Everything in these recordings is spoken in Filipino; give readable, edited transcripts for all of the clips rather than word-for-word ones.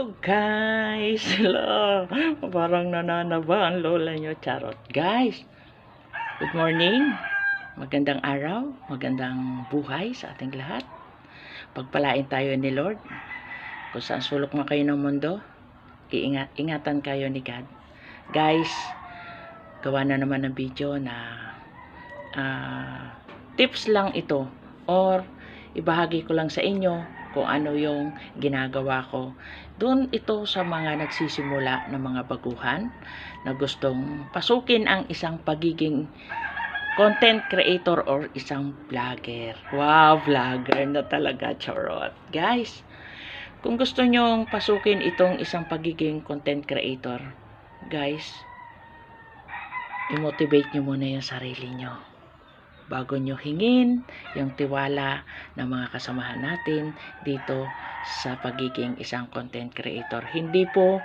Hello guys! Hello! Parang nananaba ang lola nyo. Charot. Guys, good morning. Magandang araw. Magandang buhay sa ating lahat. Pagpalain tayo ni Lord. Kung saan sulok man kayo ng mundo, ingatan kayo ni God. Guys, gawa na naman ng video na tips lang ito or ibahagi ko lang sa inyo kung ano yung ginagawa ko. Doon ito sa mga nagsisimula ng mga baguhan na gustong pasukin ang isang pagiging content creator or isang vlogger. Wow, vlogger na talaga, charot. Guys, kung gusto nyong pasukin itong isang pagiging content creator, guys, i-motivate nyo muna yung sarili nyo bago nyo hingin yung tiwala ng mga kasamahan natin dito sa pagiging isang content creator. Hindi po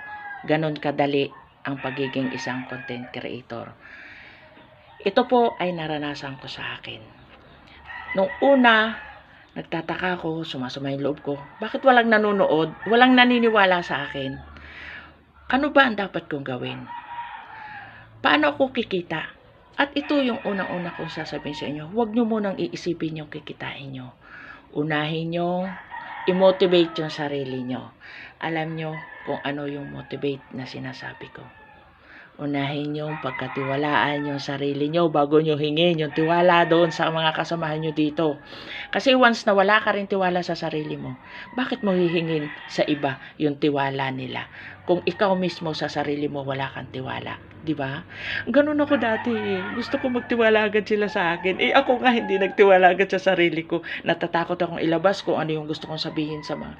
ganun kadali ang pagiging isang content creator. Ito po ay naranasan ko sa akin. Nung una, nagtataka ako, sumasama yung loob ko. Bakit walang nanonood? Walang naniniwala sa akin? Ano ba ang dapat kong gawin? Paano ako kikita? At ito yung unang-una kong sasabihin sa inyo, huwag nyo munang iisipin yung kikitain nyo. Unahin nyo, i-motivate yung sarili nyo. Alam nyo kung ano yung motivate na sinasabi ko. Unahin nyo pagkatiwalaan yung sarili nyo bago nyo hingin yung tiwala doon sa mga kasamahan nyo dito. Kasi once na wala ka rin tiwala sa sarili mo, bakit mo hihingin sa iba yung tiwala nila? Kung ikaw mismo sa sarili mo wala kang tiwala, di ba? Ganun ako dati eh. Gusto ko magtiwala agad sila sa akin. Eh ako nga hindi nagtiwala agad sa sarili ko. Natatakot akong ilabas kung ano yung gusto kong sabihin sa mga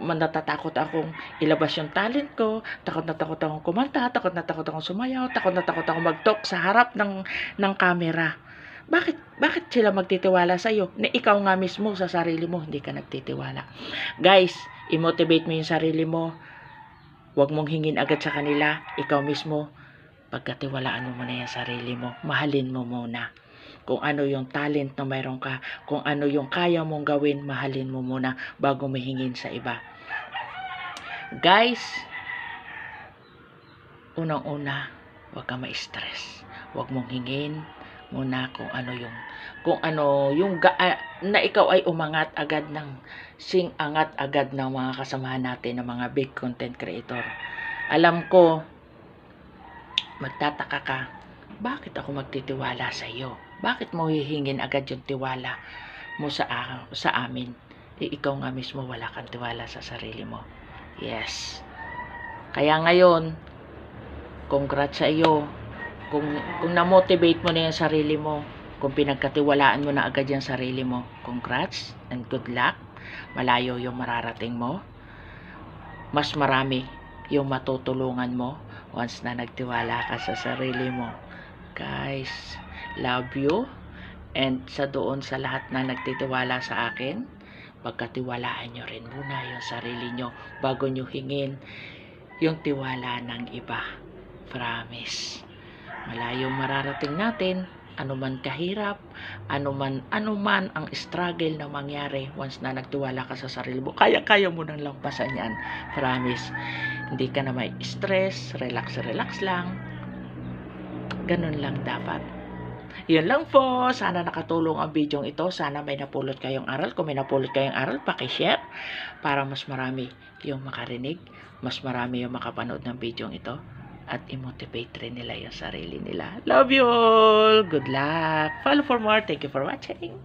natatakot akong ilabas yung talent ko. Takot na takot akong kumanta, takot na takot akong sumayaw, takot na takot akong mag-talk sa harap ng camera. Bakit sila magtitiwala sa iyo? Na ikaw nga mismo sa sarili mo hindi ka nagtitiwala. Guys, i-motivate mo yung sarili mo. Huwag mong hingin agad sa kanila. Ikaw mismo, pagkatiwalaan mo muna yung sarili mo. Mahalin mo muna. Kung ano yung talent na mayroon ka, kung ano yung kaya mong gawin, mahalin mo muna bago mahingin sa iba. Guys, unang-una, huwag ka ma-stress. Huwag mong hingin muna kung ano yung na ikaw ay umangat agad angat agad ng mga kasamahan natin ng mga big content creator. Alam ko magtataka ka, bakit ako magtitiwala sa iyo? Bakit mo hihingin agad yung tiwala mo sa amin? Ikaw nga mismo wala kang tiwala sa sarili mo. Yes. Kaya ngayon, congrats sa iyo. Kung na-motivate mo na yung sarili mo, kung pinagkatiwalaan mo na agad yung sarili mo, congrats and good luck. Malayo yung mararating mo. Mas marami yung matutulungan mo once na nagtiwala ka sa sarili mo. Guys, love you. And doon sa lahat na nagtitiwala sa akin, pagkatiwalaan nyo rin muna yung sarili nyo bago nyo hingin yung tiwala ng iba. Promise. Malayo mararating natin, anuman kahirap, anuman ang struggle na mangyari once na nagtiwala ka sa sarili mo. Kaya mo nang lampasan yan. Promise. Hindi ka na may stress, relax lang. Ganun lang dapat. Yun lang po. Sana nakatulong ang video ito. Sana may napulot kayong aral. Kung may napulot kayong aral, paki-share para mas marami yung makarinig, mas marami yung makapanood ng video ito. At i-motivate rin nila yung sarili nila. Love you all! Good luck! Follow for more. Thank you for watching.